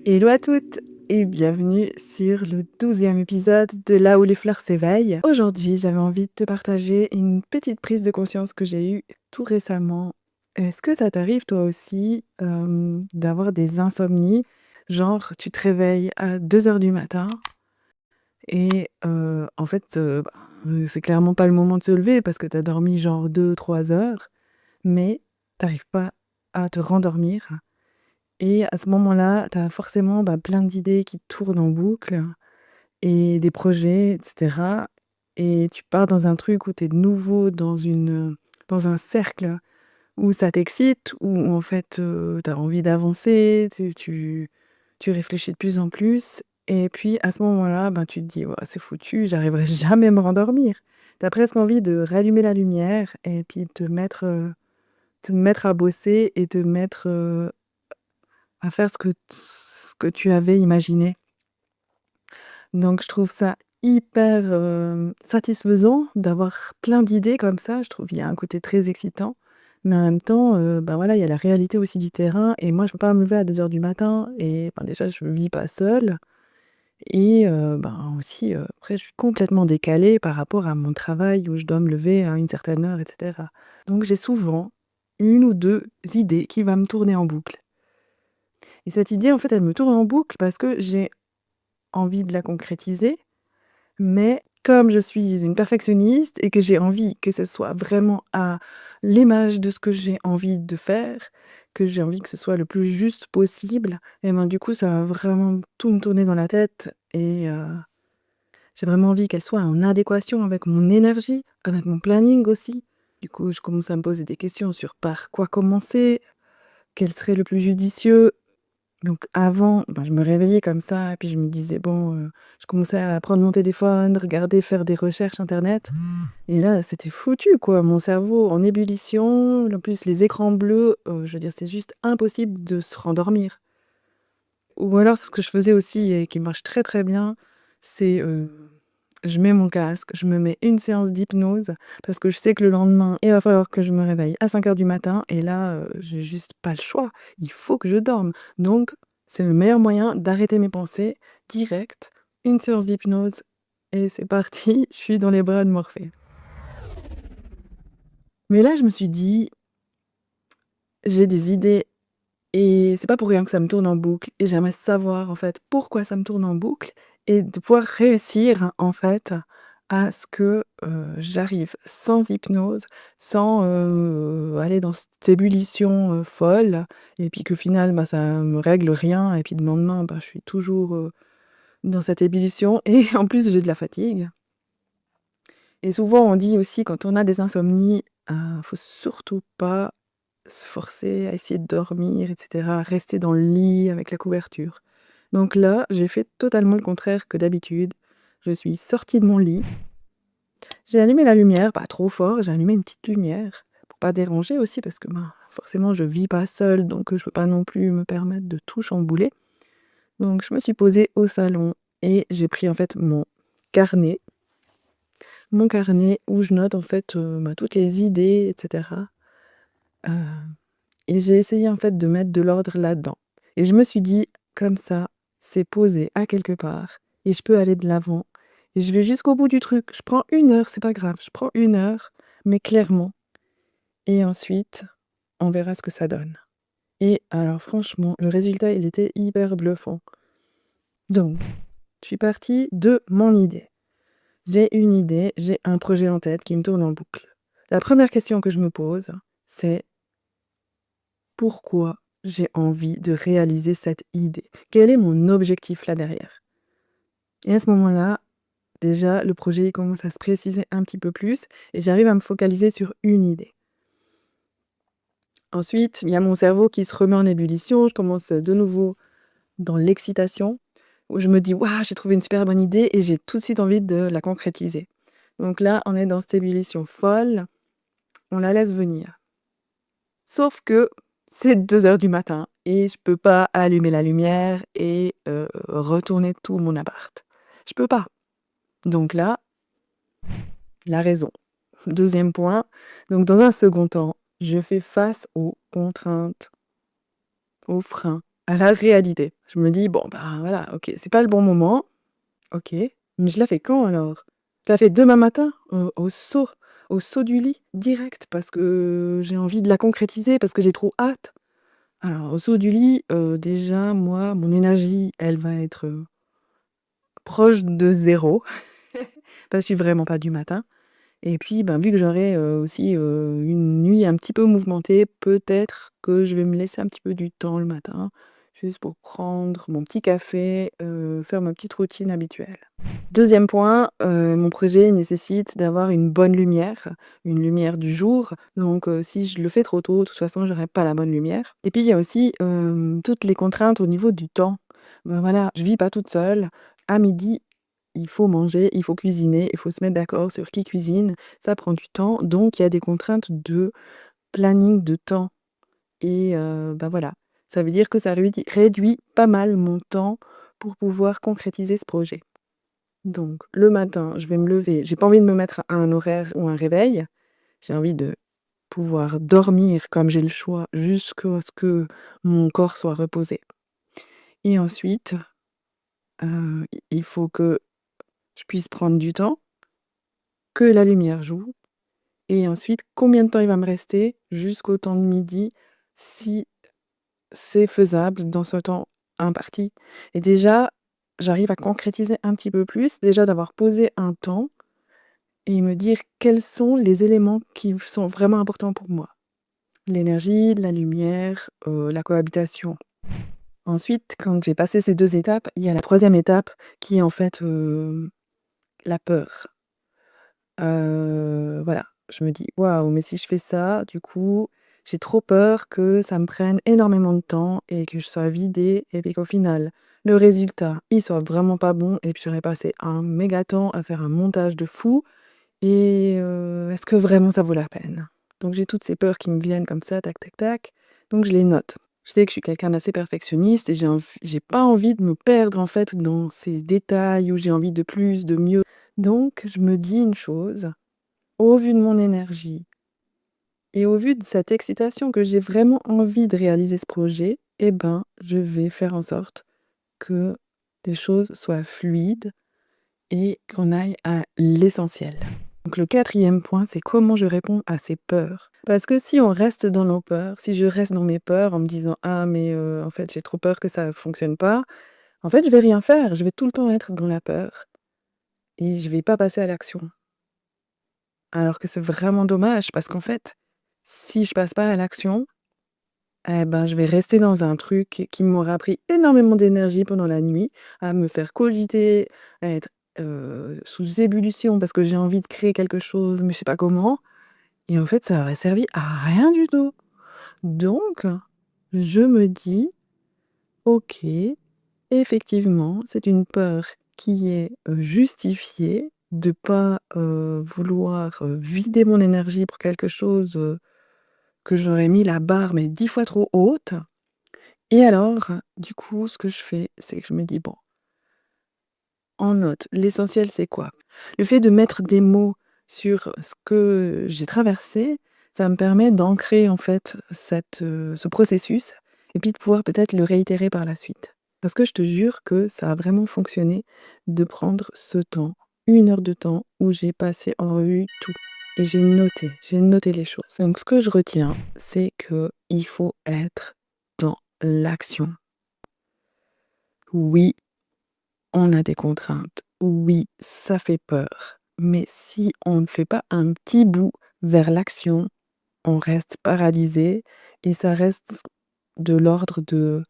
Hello à toutes et bienvenue sur le 12e épisode de Là où les fleurs s'éveillent. Aujourd'hui, j'avais envie de te partager une petite prise de conscience que j'ai eue tout récemment. Est-ce que ça t'arrive toi aussi d'avoir des insomnies? Genre, tu te réveilles à 2 heures du matin et en fait, c'est clairement pas le moment de se lever parce que tu as dormi genre 2-3 heures, mais t'arrives pas à te rendormir. Et à ce moment-là, tu as forcément, plein d'idées qui tournent en boucle et des projets et cetera, et tu pars dans un truc où tu es de nouveau dans un cercle où ça t'excite, où en fait, tu as envie d'avancer, tu réfléchis de plus en plus et puis à ce moment-là, tu te dis: «Ouais, c'est foutu, j'arriverai jamais à me rendormir». Tu as presque envie de rallumer la lumière et puis de te mettre à bosser et te mettre, à faire ce que tu avais imaginé. Donc je trouve ça hyper, satisfaisant d'avoir plein d'idées comme ça. Je trouve il y a un côté très excitant, mais en même temps, voilà, il y a la réalité aussi du terrain et moi je peux pas me lever à 2 heures du matin et déjà je vis pas seule et aussi, après je suis complètement décalée par rapport à mon travail où je dois me lever à une certaine heure et cetera. Donc j'ai souvent une ou 2 idées qui va me tourner en boucle et cette idée en fait elle me tourne en boucle parce que j'ai envie de la concrétiser, mais comme je suis une perfectionniste et que j'ai envie que ce soit vraiment à l'image de ce que j'ai envie de faire, que j'ai envie que ce soit le plus juste possible, et du coup, ça va vraiment tout me tourner dans la tête et j'ai vraiment envie qu'elle soit en adéquation avec mon énergie, avec mon planning aussi. Du coup, je commence à me poser des questions sur par quoi commencer, quel serait le plus judicieux. Donc avant, je me réveillais comme ça et puis je me disais: «Bon», je commençais à prendre mon téléphone, regarder, faire des recherches internet et là, c'était foutu quoi. Mon cerveau en ébullition, en plus les écrans bleus, je veux dire, c'est juste impossible de se rendormir. Ou alors ce que je faisais aussi et qui marche très, très bien, c'est, je mets mon casque, je me mets une séance d'hypnose parce que je sais que le lendemain, il va falloir que je me réveille à 5 heures du matin et là, j'ai juste pas le choix. Il faut que je dorme. Donc c'est le meilleur moyen d'arrêter mes pensées direct, une séance d'hypnose et c'est parti, je suis dans les bras de Morphée. Mais là, je me suis dit: «J'ai des idées et c'est pas pour rien que ça me tourne en boucle et j'aimerais savoir, en fait, pourquoi ça me tourne en boucle et de pouvoir réussir, en fait, à ce que, j'arrive sans hypnose, sans, aller dans cette ébullition, folle et puis qu'au final, ça me règle rien et puis le lendemain, je suis toujours, dans cette ébullition et en plus j'ai de la fatigue et souvent on dit aussi quand on a des insomnies, faut surtout pas se forcer à essayer de dormir et cetera, rester dans le lit avec la couverture. Donc là, j'ai fait totalement le contraire que d'habitude. Je suis sortie de mon lit, j'ai allumé la lumière, pas trop fort, j'ai allumé une petite lumière pour pas déranger aussi parce que, forcément je vis pas seule donc je peux pas non plus me permettre de tout chambouler. Donc je me suis posée au salon et j'ai pris en fait carnet mon carnet où je note en fait, toutes les idées et cetera. Heu Et j'ai essayé en fait de mettre de l'ordre là-dedans. Et je me suis dit: «Comme ça, c'est posé à quelque part et je peux aller de l'avant et je vais jusqu'au bout du truc. Je prends 1 heure, c'est pas grave, je prends 1 heure, mais clairement et ensuite, on verra ce que ça donne». Et alors franchement, le résultat, il était hyper bluffant. Donc, je suis partie de mon idée. J'ai une idée, j'ai un projet en tête qui me tourne en boucle. La première question que je me pose, c'est: pourquoi j'ai envie de réaliser cette idée? Quel est mon objectif là derrière? Et à ce moment-là, déjà, le projet il commence à se préciser un petit peu plus et j'arrive à me focaliser sur une idée. Ensuite, il y a mon cerveau qui se remet en ébullition, je commence de nouveau dans l'excitation, où je me dis: «Waouh, j'ai trouvé une super bonne idée» et j'ai tout de suite envie de la concrétiser. Donc là, on est dans cette ébullition folle, on la laisse venir. Sauf que c'est 2 heures du matin et je peux pas allumer la lumière et retourner tout mon appart. Je peux pas. Donc là, la raison. Deuxième point, donc dans un second temps, je fais face aux contraintes, aux freins. à la réalité. Je me dis: «Bon, bah, voilà, OK, c'est pas le bon moment, OK, mais je la fais quand alors? Je la fais demain matin, au saut du lit, direct, parce que j'ai envie de la concrétiser, parce que j'ai trop hâte». Alors au saut du lit, déjà moi, mon énergie, elle va être, proche de zéro parce que je suis vraiment pas du matin. Et puis, ben, vu que j'aurai, aussi, une nuit un petit peu mouvementée, peut-être que je vais me laisser un petit peu du temps le matin, juste pour prendre mon petit café, faire ma petite routine habituelle. Deuxième point, mon projet nécessite d'avoir une lumière du jour, donc si je le fais trop tôt, de toute façon, j'aurai pas la bonne lumière. Et puis il y a aussi, toutes les contraintes au niveau du temps. Ben, voilà, je vis pas toute seule. À midi, il faut manger, il faut cuisiner, il faut se mettre d'accord sur qui cuisine, ça prend du temps, donc il y a des contraintes de planning de temps et bah, voilà. Ça veut dire que ça réduit pas mal mon temps pour pouvoir concrétiser ce projet. Donc le matin, je vais me lever, j'ai pas envie de me mettre à un horaire ou un réveil, j'ai envie de pouvoir dormir comme j'ai le choix jusqu'à ce que mon corps soit reposé et ensuite, il faut que je puisse prendre du temps, que la lumière joue. Et ensuite, combien de temps il va me rester jusqu'au temps de midi, si c'est faisable dans ce temps imparti? Et déjà, j'arrive à concrétiser un petit peu plus, déjà d'avoir posé un temps et me dire quels sont les éléments qui sont vraiment importants pour moi. L'énergie, la lumière, la cohabitation. Ensuite, quand j'ai passé ces 2 étapes, il y a la troisième étape qui est en fait, la peur. Voilà, je me dis: «Waouh, mais si je fais ça, du coup, j'ai trop peur que ça me prenne énormément de temps et que je sois vidée et puis qu'au final, le résultat, il soit vraiment pas bon et puis j'aurais passé un méga temps à faire un montage de fou et est-ce que vraiment ça vaut la peine?» Donc j'ai toutes ces peurs qui me viennent comme ça, tac, tac, tac, donc je les note. Je sais que je suis quelqu'un d'assez perfectionniste et j'ai pas envie de me perdre, en fait, dans ces détails où j'ai envie de plus, de mieux. Donc je me dis une chose: au vu de mon énergie et au vu de cette excitation que j'ai vraiment envie de réaliser ce projet, eh ben, je vais faire en sorte que les choses soient fluides et qu'on aille à l'essentiel. Donc le quatrième point, c'est comment je réponds à ces peurs. Parce que si on reste dans nos peurs, si je reste dans mes peurs en me disant: «Ah mais en fait, j'ai trop peur que ça fonctionne pas», en fait, je vais rien faire. Je vais tout le temps être dans la peur et je vais pas passer à l'action. Alors que c'est vraiment dommage parce qu'en fait, si je passe pas à l'action, eh ben, je vais rester dans un truc qui m'aura pris énormément d'énergie pendant la nuit, à me faire cogiter, à être, sous ébullition parce que j'ai envie de créer quelque chose, mais je sais pas comment et en fait, ça aurait servi à rien du tout. Donc, je me dis: «OK, effectivement, c'est une peur qui est, justifiée de pas, vouloir, vider mon énergie pour quelque chose, que j'aurais mis la barre, mais 10 fois trop haute et alors, du coup, ce que je fais, c'est que je me dis: «Bon, en note, l'essentiel, c'est quoi?» Le fait de mettre des mots sur ce que j'ai traversé, ça me permet d'ancrer, en fait, ce processus et puis de pouvoir peut-être le réitérer par la suite. Parce que je te jure que ça a vraiment fonctionné de prendre ce temps, 1 heure de temps où j'ai passé en revue tout et j'ai noté les choses. Donc ce que je retiens, c'est qu'il faut être dans l'action. Oui, on a des contraintes. Oui, ça fait peur. Mais si on ne fait pas un petit bout vers l'action, on reste paralysé et ça reste de l'ordre de: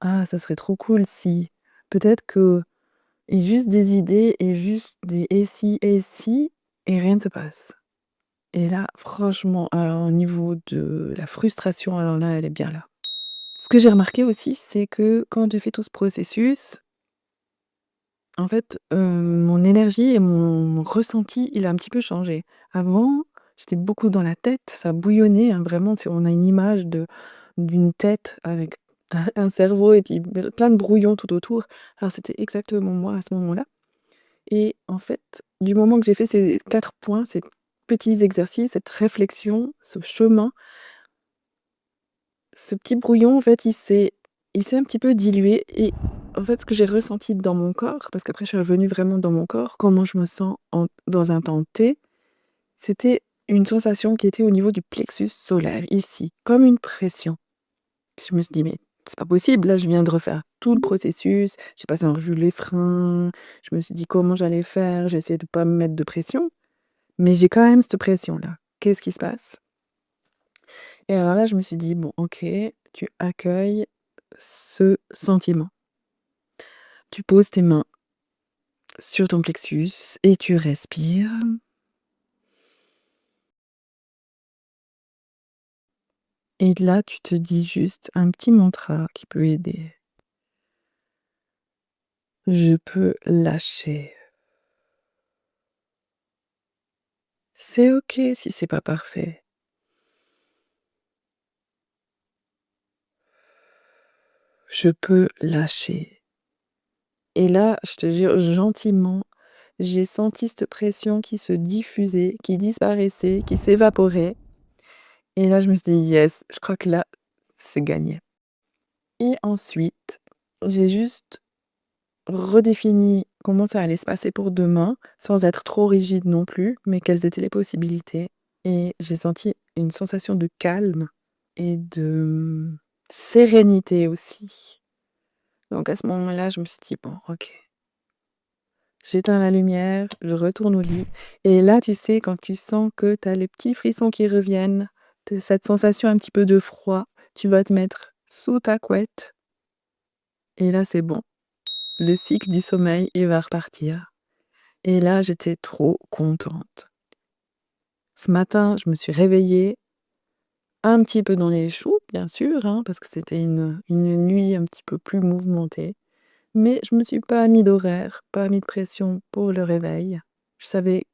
«Ah, ça serait trop cool si». Peut-être que et juste des idées et juste des et si» et rien ne se passe. Et là, franchement, alors au niveau de la frustration, alors là, elle est bien là. Ce que j'ai remarqué aussi, c'est que quand j'ai fait tout ce processus, en fait, mon énergie et mon ressenti, il a un petit peu changé. Avant, j'étais beaucoup dans la tête, ça bouillonnait, hein, vraiment, tu on a une image d'une tête avec un cerveau et puis plein de brouillons tout autour. Alors c'était exactement moi à ce moment-là et en fait, du moment que j'ai fait ces 4 points, ces petits exercices, cette réflexion, ce chemin, ce petit brouillon, en fait, il s'est il s'est un petit peu dilué et en fait, ce que j'ai ressenti dans mon corps, parce qu'après je suis revenue vraiment dans mon corps, comment je me sens dans un temps T, c'était une sensation qui était au niveau du plexus solaire, ici, comme une pression. Je me suis dit: «Mais c'est pas possible, là, je viens de refaire tout le processus, j'ai passé en revue les freins». Je me suis dit: «Comment j'allais faire?» J'ai essayé de pas me mettre de pression, mais j'ai quand même cette pression-là. Qu'est-ce qui se passe? Et alors là, je me suis dit: «Bon, OK, tu accueilles ce sentiment. Tu poses tes mains sur ton plexus et tu respires et là, tu te dis juste un petit mantra qui peut aider. Je peux lâcher. C'est OK si c'est pas parfait. Je peux lâcher». Et là, je te jure, gentiment, j'ai senti cette pression qui se diffusait, qui disparaissait, qui s'évaporait et là, je me suis dit: «Yes, je crois que là, c'est gagné». Et ensuite, j'ai juste redéfini comment ça allait se passer pour demain, sans être trop rigide non plus, mais quelles étaient les possibilités et j'ai senti une sensation de calme et de sérénité aussi. Donc à ce moment-là, je me suis dit: «Bon, OK». J'éteins la lumière, je retourne au lit et là, tu sais, quand tu sens que tu as les petits frissons qui reviennent, tu cette sensation un petit peu de froid, tu vas te mettre sous ta couette et là, c'est bon. Le cycle du sommeil, il va repartir et là, j'étais trop contente. Ce matin, je me suis réveillée un petit peu dans les choux, bien sûr, hein, parce que c'était une nuit un petit peu plus mouvementée, mais je me suis pas mis d'horaire, pas mis de pression pour le réveil. Je savais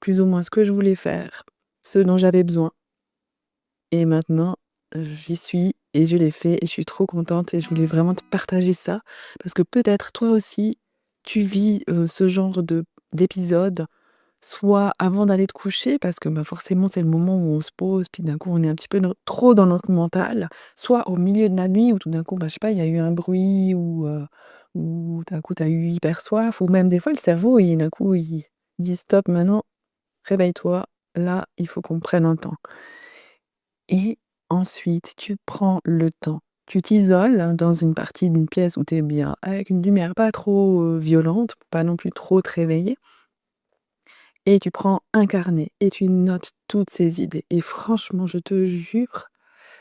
plus ou moins ce que je voulais faire, ce dont j'avais besoin et maintenant, j'y suis et je l'ai fait et je suis trop contente et je voulais vraiment te partager ça parce que peut-être toi aussi, tu vis, ce genre d'épisode, soit avant d'aller te coucher parce que, bah, forcément c'est le moment où on se pose, puis d'un coup on est un petit peu trop dans notre mental, soit au milieu de la nuit où tout d'un coup, bah, je sais pas, il y a eu un bruit ou d'un coup tu as eu hyper soif ou même des fois le cerveau d'un coup il dit: «Stop maintenant, réveille-toi, là, il faut qu'on prenne un temps» et ensuite tu prends le temps. Tu t'isoles hein, dans une partie d'une pièce où tu es bien, avec une lumière pas trop, violente, pas non plus trop te réveiller et tu prends un carnet et tu notes toutes ces idées et franchement, je te jure,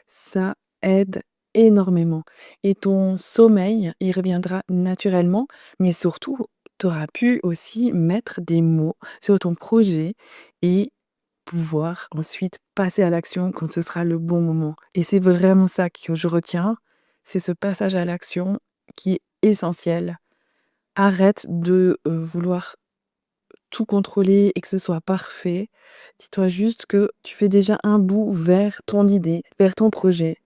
ça aide énormément et ton sommeil, il reviendra naturellement, mais surtout, tu auras pu aussi mettre des mots sur ton projet et pouvoir ensuite passer à l'action quand ce sera le bon moment et c'est vraiment ça que je retiens, c'est ce passage à l'action qui est essentiel. Arrête de, vouloir tout contrôler et que ce soit parfait. Dis-toi juste que tu fais déjà un bout vers ton idée, vers ton projet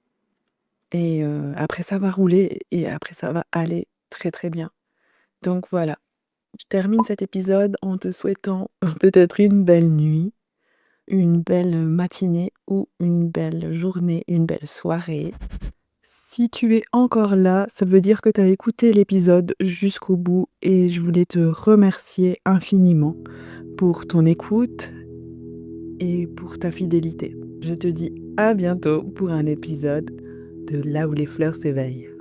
et après ça va rouler et après ça va aller très, très bien. Donc voilà, je termine cet épisode en te souhaitant peut-être une belle nuit, une belle matinée ou une belle journée, une belle soirée. Si tu es encore là, ça veut dire que tu as écouté l'épisode jusqu'au bout et je voulais te remercier infiniment pour ton écoute et pour ta fidélité. Je te dis à bientôt pour un épisode de Là où les fleurs s'éveillent.